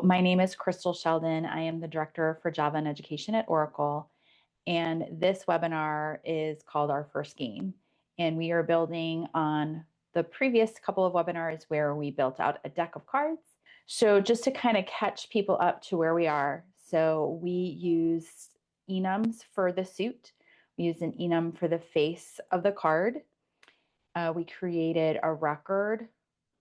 my name is Crystal Sheldon. I am the Director for Java and Education at Oracle. And this webinar is called Our First Game. And we are building on the previous couple of webinars where we built out a deck of cards. So just to kind of catch people up to where we are. So we used enums for the suit. We used an enum for the face of the card. We created a record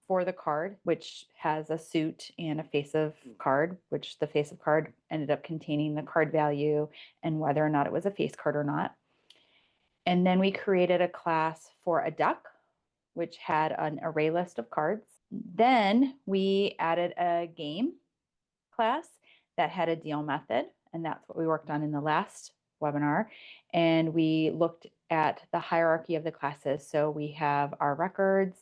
for the card, which has a suit and a face of card, which the face of card ended up containing the card value and whether or not it was a face card or not. And then we created a class for a deck, which had an array list of cards. Then we added a game class that had a deal method, and that's what we worked on in the last webinar. And we looked at the hierarchy of the classes. So we have our records,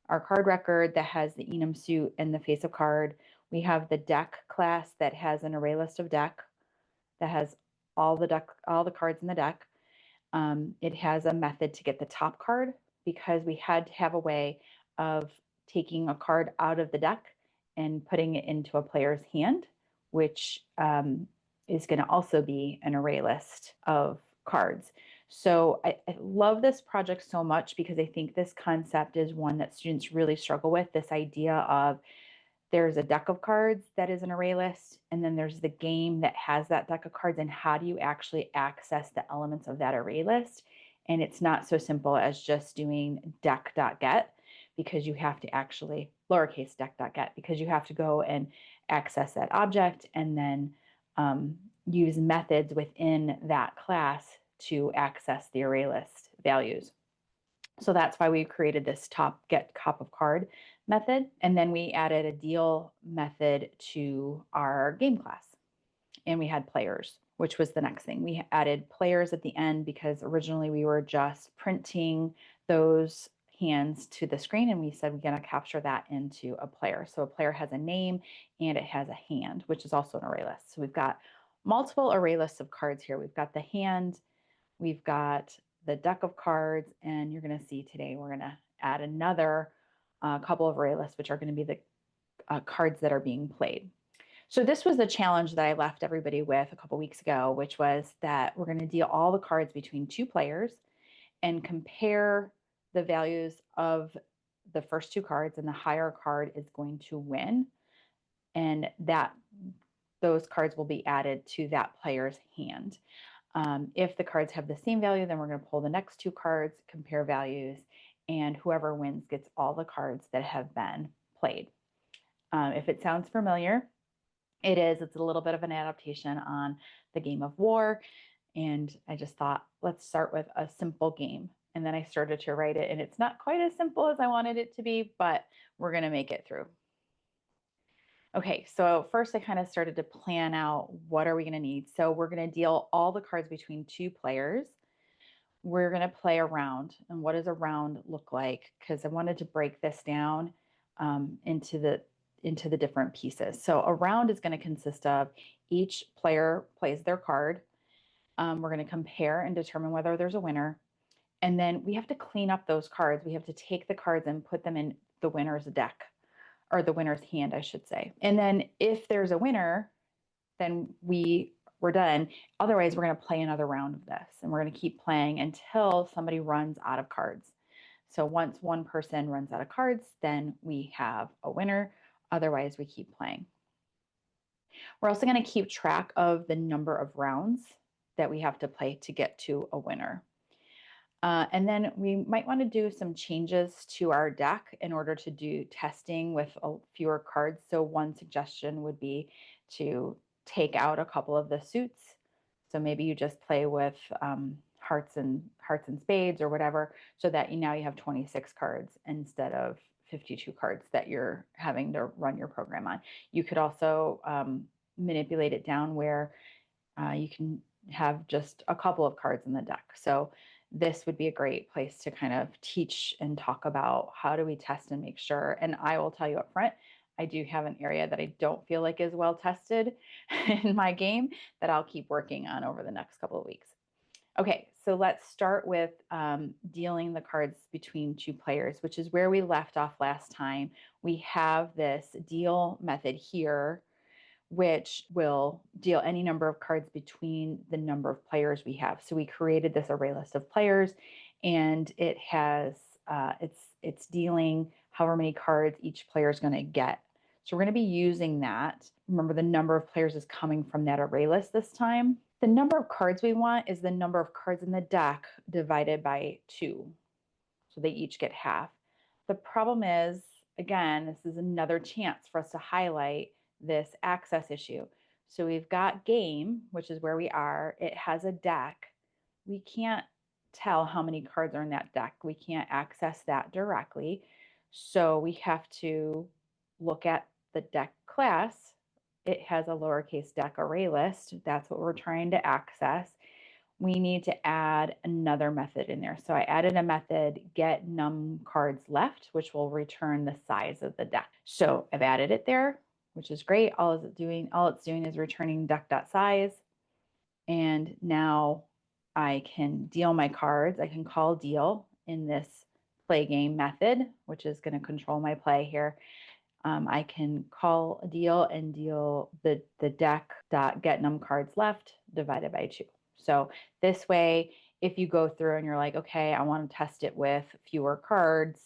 our card record that has the enum suit and the face of card. We have the deck class that has an array list of deck that has all the cards in the deck. It has a method to get the top card because we had to have a way of taking a card out of the deck and putting it into a player's hand, which is going to also be an array list of cards. So I love this project so much because I think this concept is one that students really struggle with, this idea of there's a deck of cards that is an array list, and then there's the game that has that deck of cards, and how do you actually access the elements of that array list? And it's not so simple as just doing deck.get, because you have to actually, lowercase deck.get, because you have to go and access that object and then use methods within that class to access the array list values. So that's why we created this get top of card method. And then we added a deal method to our game class. And we had players, which was the next thing. We added players at the end because originally we were just printing those hands to the screen, and we said we're going to capture that into a player. So a player has a name and it has a hand, which is also an array list. So we've got multiple array lists of cards here. We've got the hand, we've got the deck of cards, and you're going to see today we're going to add another couple of array lists, which are going to be the cards that are being played. So this was the challenge that I left everybody with a couple weeks ago, which was that we're going to deal all the cards between two players and compare the values of the first two cards, and the higher card is going to win. And that those cards will be added to that player's hand. If the cards have the same value, then we're going to pull the next two cards, compare values, and whoever wins gets all the cards that have been played. If it sounds familiar, it is. It's a little bit of an adaptation on the game of war. And I just thought, let's start with a simple game. And then I started to write it, and it's not quite as simple as I wanted it to be, but we're going to make it through. Okay, so first I kind of started to plan out what are we going to need. So we're going to deal all the cards between two players. We're going to play a round. And what does a round look like? Because I wanted to break this down into the different pieces. So a round is going to consist of each player plays their card. We're going to compare and determine whether there's a winner. And then we have to clean up those cards. We have to take the cards and put them in the winner's deck, or the winner's hand, I should say. And then if there's a winner, then we're done. Otherwise, we're going to play another round of this, and we're going to keep playing until somebody runs out of cards. So once one person runs out of cards, then we have a winner. Otherwise, we keep playing. We're also going to keep track of the number of rounds that we have to play to get to a winner. And then we might want to do some changes to our deck in order to do testing with fewer cards. So one suggestion would be to take out a couple of the suits. So maybe you just play with hearts and spades or whatever, so that now you have 26 cards instead of 52 cards that you're having to run your program on. You could also manipulate it down where you can have just a couple of cards in the deck. So this would be a great place to kind of teach and talk about how do we test and make sure. And I will tell you up front, I do have an area that I don't feel like is well tested in my game that I'll keep working on over the next couple of weeks. Okay, so let's start with dealing the cards between two players, which is where we left off last time. We have this deal method here which will deal any number of cards between the number of players we have. So we created this array list of players, and it has it's dealing however many cards each player is going to get. So we're going to be using that. Remember, the number of players is coming from that array list this time. The number of cards we want is the number of cards in the deck divided by 2. So they each get half. The problem is, again, this is another chance for us to highlight this access issue. So we've got game, which is where we are. It has a deck. We can't tell how many cards are in that deck. We can't access that directly. So we have to look at the deck class. It has a lowercase deck array list. That's what we're trying to access. We need to add another method in there. So I added a method, get num cards left, which will return the size of the deck. So I've added it there, which is great. All it's doing is returning deck.size. And now I can deal my cards. I can call deal in this play game method, which is going to control my play here. I can call a deal and deal the deck.get num cards left divided by 2. So this way, if you go through and you're like, okay, I want to test it with fewer cards,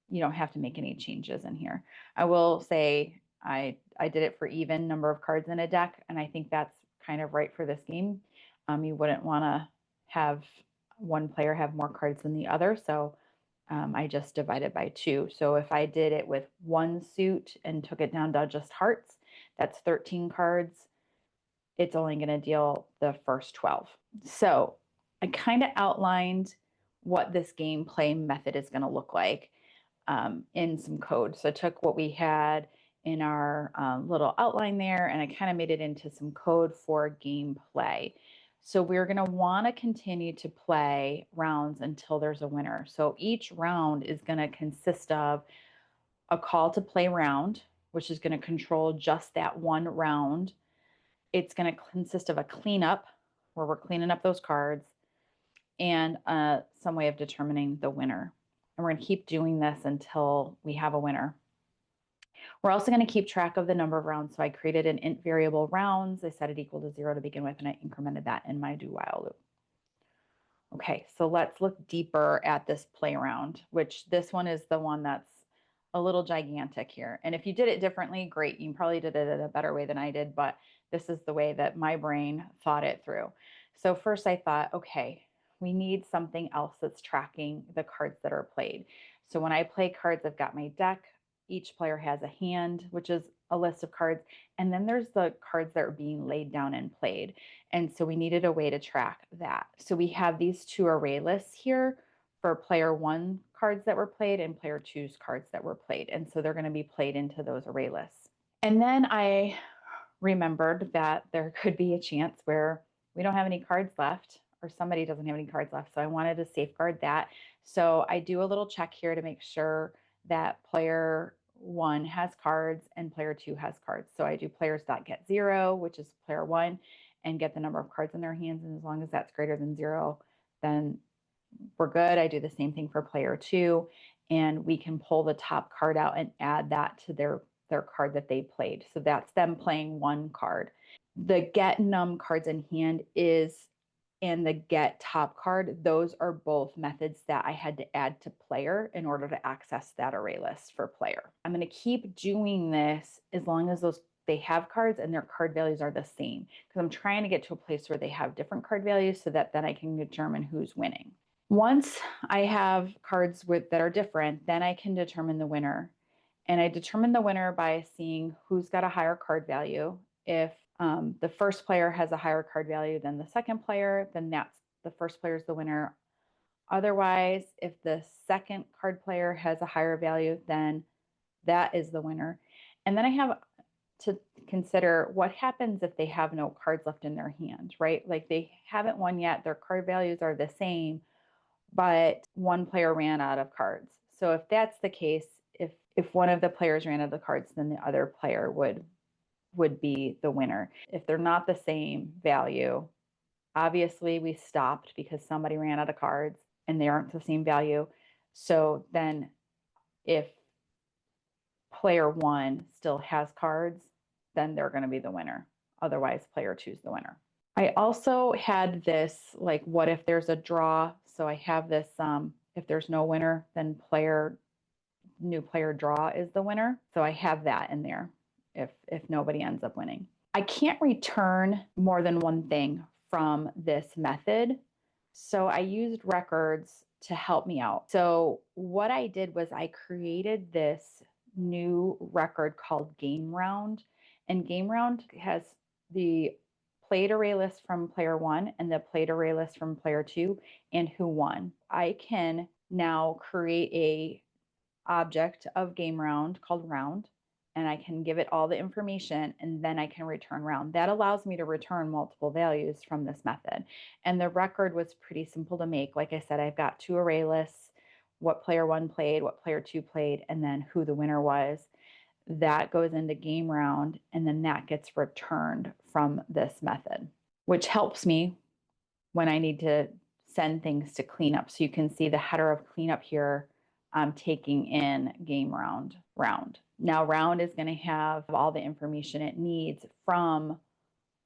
you don't have to make any changes in here. I will say I did it for even number of cards in a deck, and I think that's kind of right for this game. You wouldn't want to have one player have more cards than the other, so I just divided by 2. So if I did it with one suit and took it down to just hearts, that's 13 cards. It's only going to deal the first 12. So I kind of outlined what this gameplay method is going to look like in some code. So I took what we had in our little outline there, and I kind of made it into some code for gameplay. So we're going to want to continue to play rounds until there's a winner. So each round is going to consist of a call to play round, which is going to control just that one round. It's going to consist of a cleanup, where we're cleaning up those cards, and some way of determining the winner. And we're going to keep doing this until we have a winner. We're also going to keep track of the number of rounds. So I created an int variable rounds. I set it equal to 0 to begin with, and I incremented that in my do while loop. Okay, so let's look deeper at this play round, which this one is the one that's a little gigantic here. And if you did it differently, great. You probably did it a better way than I did, but this is the way that my brain thought it through. So first I thought, okay, we need something else that's tracking the cards that are played. So when I play cards, I've got my deck. Each player has a hand, which is a list of cards. And then there's the cards that are being laid down and played. And so we needed a way to track that. So we have these 2 array lists here for player 1 cards that were played and player 2's cards that were played. And so they're going to be played into those array lists. And then I remembered that there could be a chance where we don't have any cards left, or somebody doesn't have any cards left. So I wanted to safeguard that. So I do a little check here to make sure that player 1 has cards and player 2 has cards. So I do players.getZero, which is player 1, and get the number of cards in their hands. And as long as that's greater than 0, then we're good. I do the same thing for player 2, and we can pull the top card out and add that to their card that they played. So that's them playing 1 card. The get num cards in hand and the get top card, those are both methods that I had to add to player in order to access that array list for player. I'm going to keep doing this as long as they have cards and their card values are the same, because I'm trying to get to a place where they have different card values so that then I can determine who's winning. Once I have cards that are different, then I can determine the winner. And I determine the winner by seeing who's got a higher card value. If the first player has a higher card value than the second player, then that's the first player is the winner. Otherwise, if the second card player has a higher value, then that is the winner. And then I have to consider what happens if they have no cards left in their hand, right? Like they haven't won yet, their card values are the same, but one player ran out of cards. So if that's the case, if one of the players ran out of the cards, then the other player would be the winner. If they're not the same value, obviously we stopped because somebody ran out of cards and they aren't the same value. So then if player 1 still has cards, then they're going to be the winner. Otherwise, player two is the winner. I also had this, like, what if there's a draw? So I have this, if there's no winner, then new player draw is the winner. So I have that in there if nobody ends up winning. I can't return more than one thing from this method. So I used records to help me out. So what I did was I created this new record called Game Round. And Game Round has the played array list from player one and the played array list from player two and who won. I can now create a object of Game Round called round, and I can give it all the information, and then I can return round. That allows me to return multiple values from this method. And the record was pretty simple to make. Like I said, I've got two array lists, what player one played, what player two played, and then who the winner was. That goes into Game Round, and then that gets returned from this method, which helps me when I need to send things to cleanup. So you can see the header of cleanup here. I'm taking in Game Round. Now round is going to have all the information it needs from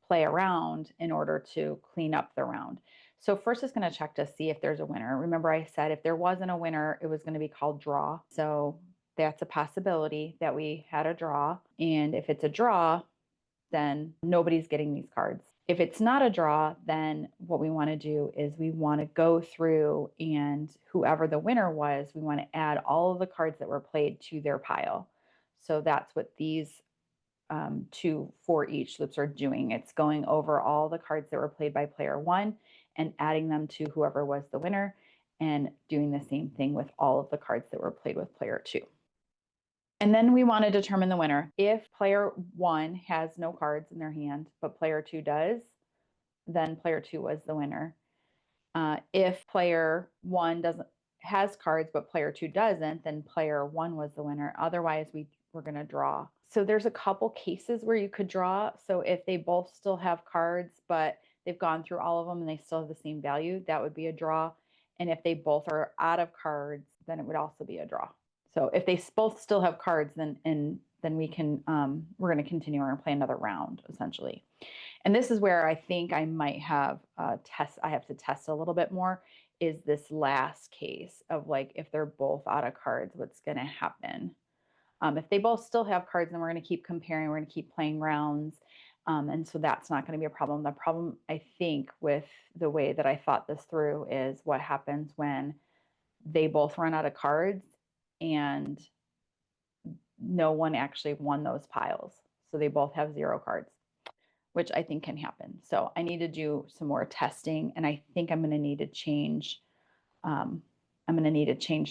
play around in order to clean up the round. So first it's going to check to see if there's a winner. Remember I said if there wasn't a winner, it was going to be called draw. So that's a possibility that we had a draw. And if it's a draw, then nobody's getting these cards. If it's not a draw, then what we want to do is we want to go through, and whoever the winner was, we want to add all of the cards that were played to their pile. So that's what these two for each loops are doing. It's going over all the cards that were played by player one and adding them to whoever was the winner, and doing the same thing with all of the cards that were played with player two. And then we want to determine the winner. If player one has no cards in their hand, but player two does, then player two was the winner. If player one has cards, but player two doesn't, then player one was the winner. Otherwise, we're going to draw. So there's a couple cases where you could draw. So if they both still have cards, but they've gone through all of them and they still have the same value, that would be a draw. And if they both are out of cards, then it would also be a draw. So if they both still have cards, then we can we're going to continue and play another round essentially. And this is where I think I might have I have to test a little bit more, is this last case of like if they're both out of cards, what's going to happen. If they both still have cards, then we're going to keep comparing, we're going to keep playing rounds. And so that's not going to be a problem. The problem, I think, with the way that I thought this through is what happens when they both run out of cards and no one actually won those piles. So they both have 0 cards, which I think can happen. So I need to do some more testing, and I think I'm going to need to change.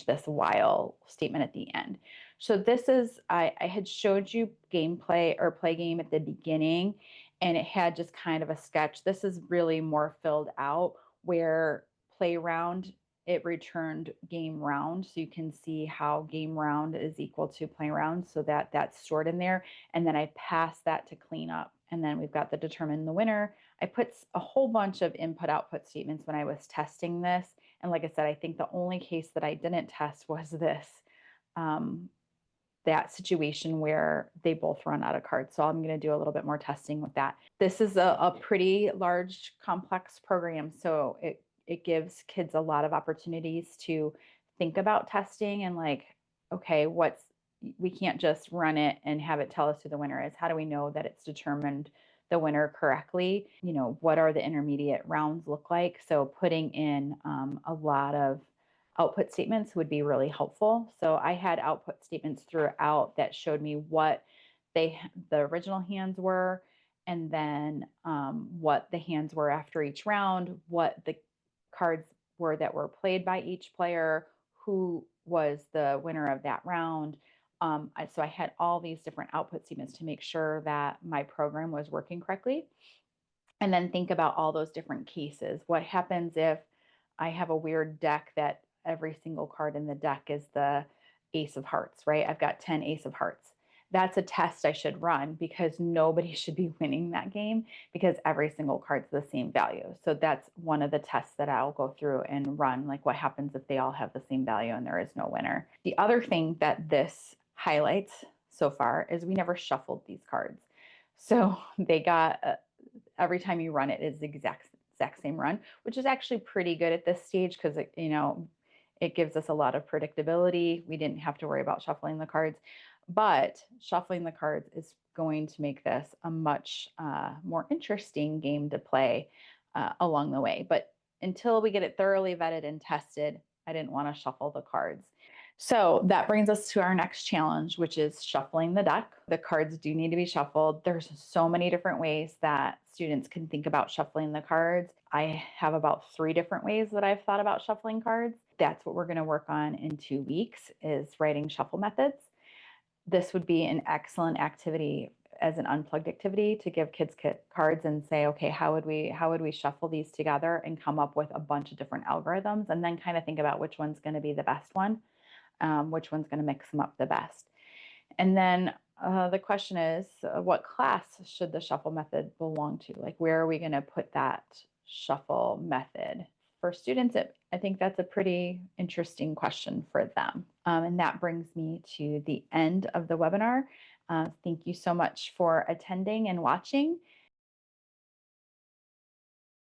This while statement at the end. So this is, I had showed you gameplay or play game at the beginning, and it had just kind of a sketch. This is really more filled out, where play round, it returned game round. So you can see how game round is equal to play round. So that's stored in there. And then I pass that to clean up. And then we've got the determine the winner. I put a whole bunch of input output statements when I was testing this. And like I said, I think the only case that I didn't test was this, that situation where they both run out of cards. So I'm going to do a little bit more testing with that. This is a pretty large, complex program. So it gives kids a lot of opportunities to think about testing and like, okay, we can't just run it and have it tell us who the winner is. How do we know that it's determined the winner correctly? You know, what are the intermediate rounds look like? So putting in a lot of output statements would be really helpful. So I had output statements throughout that showed me what the original hands were, and then what the hands were after each round, what the cards were that were played by each player, who was the winner of that round. So I had all these different output statements to make sure that my program was working correctly. And then think about all those different cases. What happens if I have a weird deck that every single card in the deck is the ace of hearts, right? I've got 10 ace of hearts. That's a test I should run, because nobody should be winning that game because every single card's the same value. So that's one of the tests that I'll go through and run, like what happens if they all have the same value and there is no winner. The other thing that this highlights so far is we never shuffled these cards. So they got every time you run it is the exact same run, which is actually pretty good at this stage because it gives us a lot of predictability. We didn't have to worry about shuffling the cards, but shuffling the cards is going to make this a much more interesting game to play along the way. But until we get it thoroughly vetted and tested, I didn't want to shuffle the cards. So that brings us to our next challenge, which is shuffling the deck. The cards do need to be shuffled. There's so many different ways that students can think about shuffling the cards. I have about 3 different ways that I've thought about shuffling cards. That's what we're going to work on in 2 weeks is writing shuffle methods. This would be an excellent activity as an unplugged activity to give kids cards and say, okay, how would we shuffle these together and come up with a bunch of different algorithms, and then kind of think about which one's going to be the best one, which one's going to mix them up the best. And then the question is, what class should the shuffle method belong to? Like, where are we going to put that shuffle method? For students, I think that's a pretty interesting question for them. And that brings me to the end of the webinar. Thank you so much for attending and watching.